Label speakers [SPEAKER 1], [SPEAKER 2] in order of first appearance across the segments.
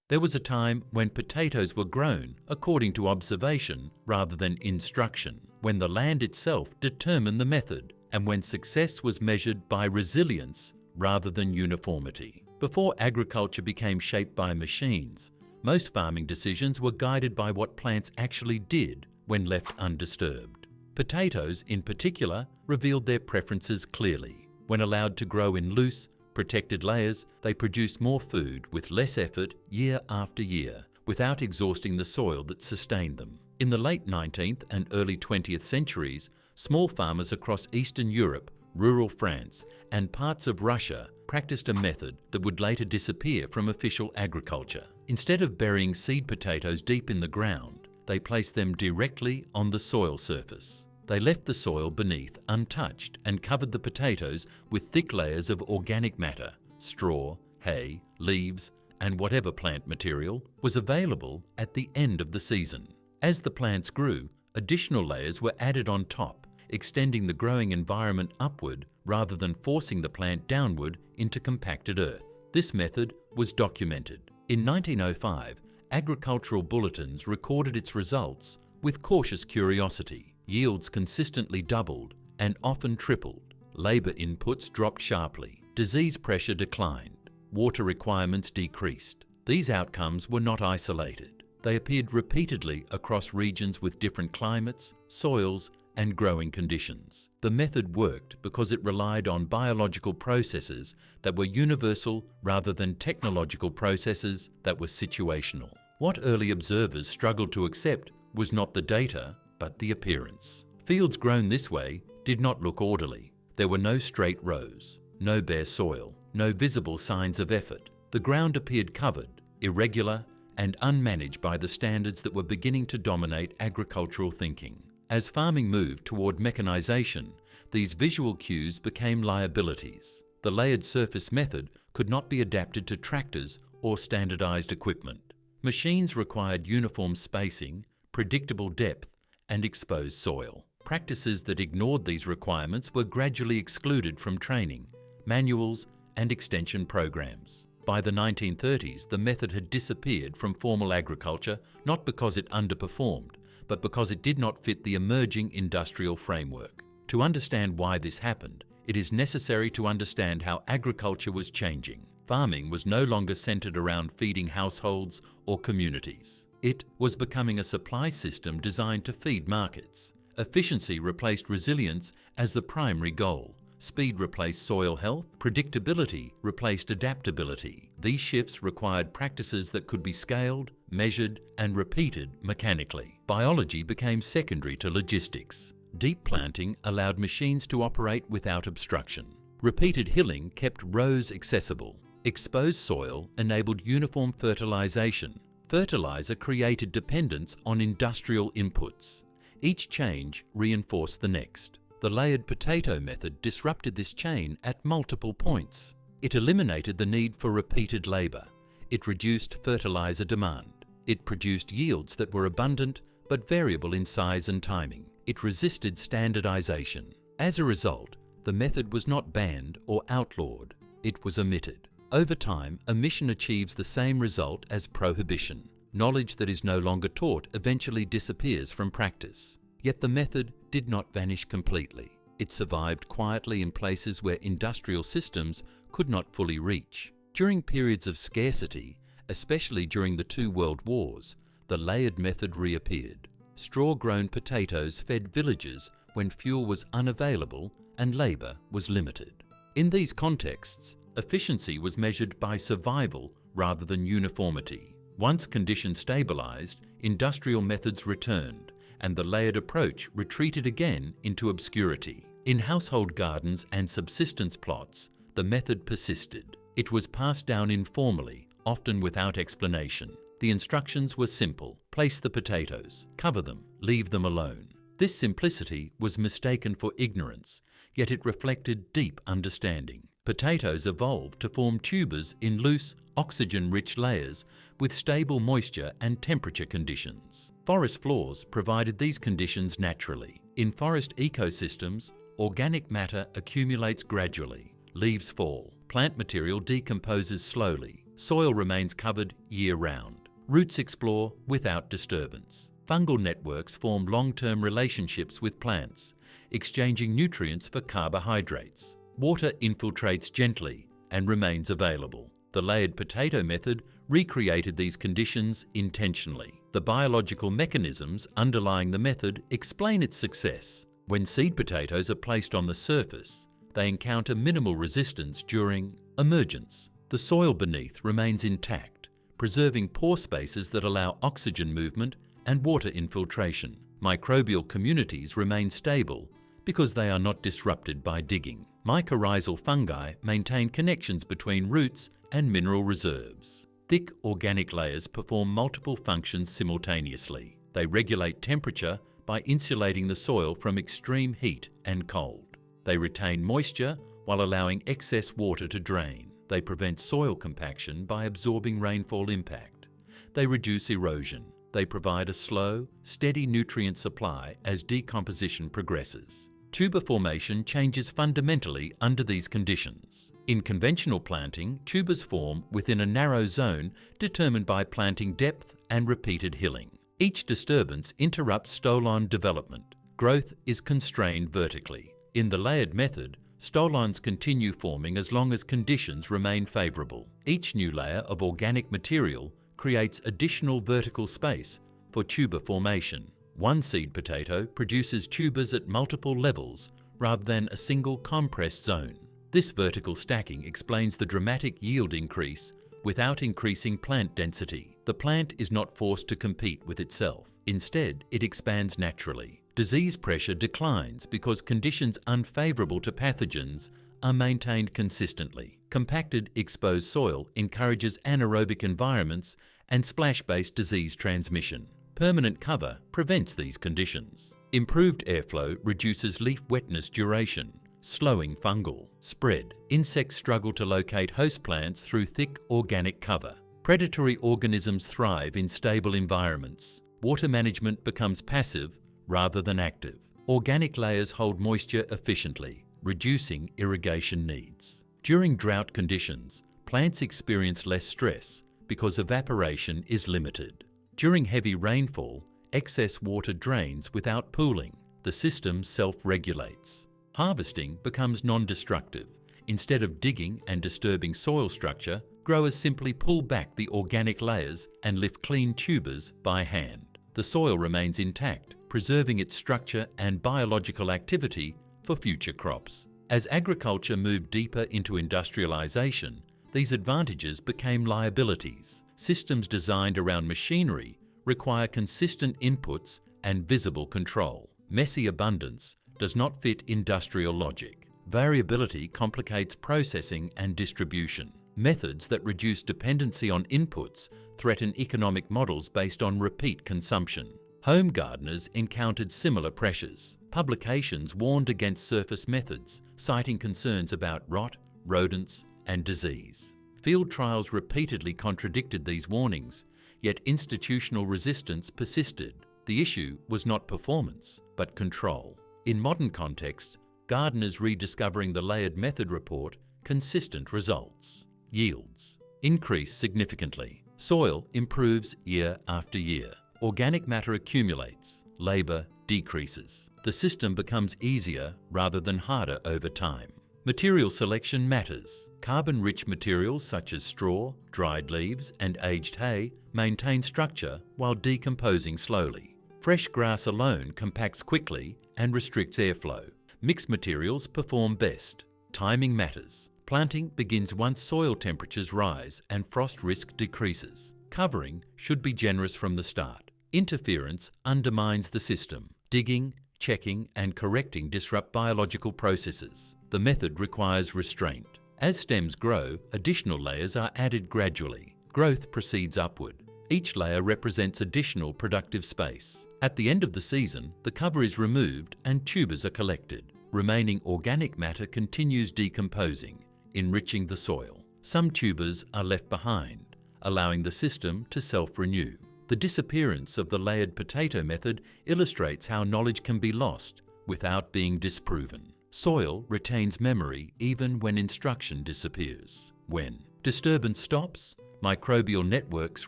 [SPEAKER 1] There was a time when potatoes were grown according to observation rather than instruction, when the land itself determined the method, and when success was measured by resilience rather than uniformity. Before agriculture became shaped by machines, most farming decisions were guided by what plants actually did when left undisturbed. Potatoes, in particular, revealed their preferences clearly. When allowed to grow in loose, protected layers, they produced more food with less effort year after year, without exhausting the soil that sustained them. In the late 19th and early 20th centuries, small farmers across Eastern Europe, rural France, and parts of Russia practiced a method that would later disappear from official agriculture. Instead of burying seed potatoes deep in the ground, they placed them directly on the soil surface. They left the soil beneath untouched and covered the potatoes with thick layers of organic matter, straw, hay, leaves, and whatever plant material was available at the end of the season. As the plants grew, additional layers were added on top, extending the growing environment upward rather than forcing the plant downward into compacted earth. This method was documented. In 1905, agricultural bulletins recorded its results with cautious curiosity. Yields consistently doubled and often tripled. Labor inputs dropped sharply. Disease pressure declined. Water requirements decreased. These outcomes were not isolated. They appeared repeatedly across regions with different climates, soils, and growing conditions. The method worked because it relied on biological processes that were universal rather than technological processes that were situational. What early observers struggled to accept was not the data, but the appearance. Fields grown this way did not look orderly. There were no straight rows, no bare soil, no visible signs of effort. The ground appeared covered, irregular, and unmanaged by the standards that were beginning to dominate agricultural thinking. As farming moved toward mechanization, these visual cues became liabilities. The layered surface method could not be adapted to tractors or standardized equipment. Machines required uniform spacing, predictable depth, and exposed soil. Practices that ignored these requirements were gradually excluded from training, manuals, and extension programs. By the 1930s, the method had disappeared from formal agriculture, not because it underperformed, but because it did not fit the emerging industrial framework. To understand why this happened, it is necessary to understand how agriculture was changing. Farming was no longer centered around feeding households or communities. It was becoming a supply system designed to feed markets. Efficiency replaced resilience as the primary goal. Speed replaced soil health. Predictability replaced adaptability. These shifts required practices that could be scaled, measured, and repeated mechanically. Biology became secondary to logistics. Deep planting allowed machines to operate without obstruction. Repeated hilling kept rows accessible. Exposed soil enabled uniform fertilization. Fertilizer created dependence on industrial inputs. Each change reinforced the next. The layered potato method disrupted this chain at multiple points. It eliminated the need for repeated labor. It reduced fertilizer demand. It produced yields that were abundant but variable in size and timing. It resisted standardization. As a result, the method was not banned or outlawed. It was omitted. Over time, omission achieves the same result as prohibition. Knowledge that is no longer taught eventually disappears from practice. Yet the method did not vanish completely. It survived quietly in places where industrial systems could not fully reach. During periods of scarcity, especially during the two world wars, the layered method reappeared. Straw-grown potatoes fed villages when fuel was unavailable and labor was limited. In these contexts, efficiency was measured by survival rather than uniformity. Once conditions stabilized, industrial methods returned, and the layered approach retreated again into obscurity. In household gardens and subsistence plots, the method persisted. It was passed down informally, often without explanation. The instructions were simple: place the potatoes, cover them, leave them alone. This simplicity was mistaken for ignorance, yet it reflected deep understanding. Potatoes evolved to form tubers in loose, oxygen-rich layers with stable moisture and temperature conditions. Forest floors provided these conditions naturally. In forest ecosystems, organic matter accumulates gradually. Leaves fall. Plant material decomposes slowly. Soil remains covered year-round. Roots explore without disturbance. Fungal networks form long-term relationships with plants, exchanging nutrients for carbohydrates. Water infiltrates gently and remains available. The layered potato method recreated these conditions intentionally. The biological mechanisms underlying the method explain its success. When seed potatoes are placed on the surface, they encounter minimal resistance during emergence. The soil beneath remains intact, preserving pore spaces that allow oxygen movement and water infiltration. Microbial communities remain stable because they are not disrupted by digging. Mycorrhizal fungi maintain connections between roots and mineral reserves. Thick organic layers perform multiple functions simultaneously. They regulate temperature by insulating the soil from extreme heat and cold. They retain moisture while allowing excess water to drain. They prevent soil compaction by absorbing rainfall impact. They reduce erosion. They provide a slow, steady nutrient supply as decomposition progresses. Tuber formation changes fundamentally under these conditions. In conventional planting, tubers form within a narrow zone determined by planting depth and repeated hilling. Each disturbance interrupts stolon development. Growth is constrained vertically. In the layered method, stolons continue forming as long as conditions remain favourable. Each new layer of organic material creates additional vertical space for tuber formation. One seed potato produces tubers at multiple levels rather than a single compressed zone. This vertical stacking explains the dramatic yield increase without increasing plant density. The plant is not forced to compete with itself. Instead, it expands naturally. Disease pressure declines because conditions unfavourable to pathogens are maintained consistently. Compacted, exposed soil encourages anaerobic environments and splash-based disease transmission. Permanent cover prevents these conditions. Improved airflow reduces leaf wetness duration, slowing fungal spread. Insects struggle to locate host plants through thick organic cover. Predatory organisms thrive in stable environments. Water management becomes passive rather than active. Organic layers hold moisture efficiently, reducing irrigation needs. During drought conditions, plants experience less stress because evaporation is limited. During heavy rainfall, excess water drains without pooling. The system self-regulates. Harvesting becomes non-destructive. Instead of digging and disturbing soil structure, growers simply pull back the organic layers and lift clean tubers by hand. The soil remains intact, preserving its structure and biological activity for future crops. As agriculture moved deeper into industrialization, these advantages became liabilities. Systems designed around machinery require consistent inputs and visible control. Messy abundance does not fit industrial logic. Variability complicates processing and distribution. Methods that reduce dependency on inputs threaten economic models based on repeat consumption. Home gardeners encountered similar pressures. Publications warned against surface methods, citing concerns about rot, rodents, and disease. Field trials repeatedly contradicted these warnings, yet institutional resistance persisted. The issue was not performance, but control. In modern contexts, gardeners rediscovering the layered method report consistent results. Yields increase significantly. Soil improves year after year. Organic matter accumulates. Labour decreases. The system becomes easier rather than harder over time. Material selection matters. Carbon-rich materials such as straw, dried leaves, and aged hay maintain structure while decomposing slowly. Fresh grass alone compacts quickly and restricts airflow. Mixed materials perform best. Timing matters. Planting begins once soil temperatures rise and frost risk decreases. Covering should be generous from the start. Interference undermines the system. Digging, checking, and correcting disrupt biological processes. The method requires restraint. As stems grow, additional layers are added gradually. Growth proceeds upward. Each layer represents additional productive space. At the end of the season, the cover is removed and tubers are collected. Remaining organic matter continues decomposing, enriching the soil. Some tubers are left behind, allowing the system to self-renew. The disappearance of the layered potato method illustrates how knowledge can be lost without being disproven. Soil retains memory even when instruction disappears. When disturbance stops, microbial networks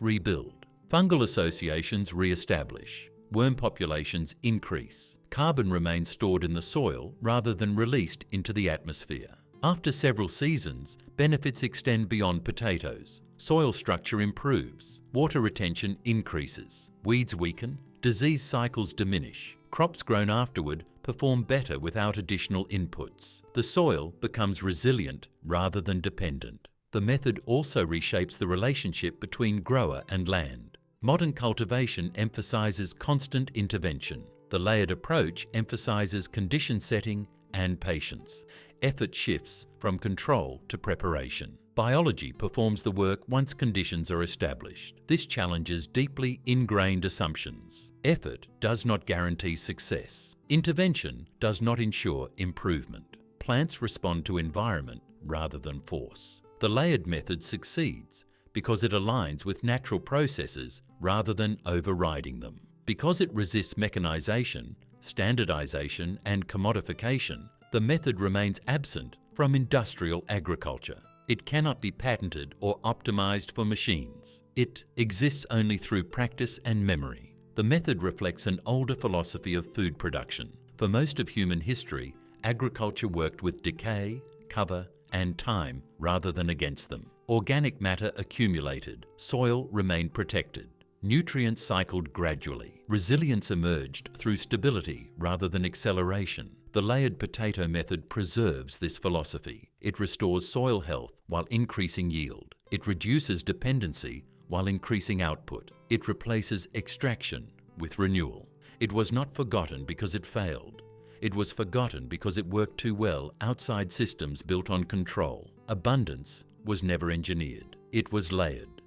[SPEAKER 1] rebuild, fungal associations re-establish, worm populations increase, carbon remains stored in the soil rather than released into the atmosphere. After several seasons, benefits extend beyond potatoes. Soil structure improves, water retention increases, weeds weaken, disease cycles diminish, crops grown afterward perform better without additional inputs. The soil becomes resilient rather than dependent. The method also reshapes the relationship between grower and land. Modern cultivation emphasizes constant intervention. The layered approach emphasizes condition setting and patience. Effort shifts from control to preparation. Biology performs the work once conditions are established. This challenges deeply ingrained assumptions. Effort does not guarantee success. Intervention does not ensure improvement. Plants respond to environment rather than force. The layered method succeeds because it aligns with natural processes rather than overriding them. Because it resists mechanization, standardization, and commodification, the method remains absent from industrial agriculture. It cannot be patented or optimized for machines. It exists only through practice and memory. The method reflects an older philosophy of food production. For most of human history, agriculture worked with decay, cover, and time rather than against them. Organic matter accumulated, soil remained protected. Nutrients cycled gradually. Resilience emerged through stability rather than acceleration. The layered potato method preserves this philosophy. It restores soil health while increasing yield. It reduces dependency while increasing output. It replaces extraction with renewal. It was not forgotten because it failed. It was forgotten because it worked too well outside systems built on control. Abundance was never engineered. It was layered.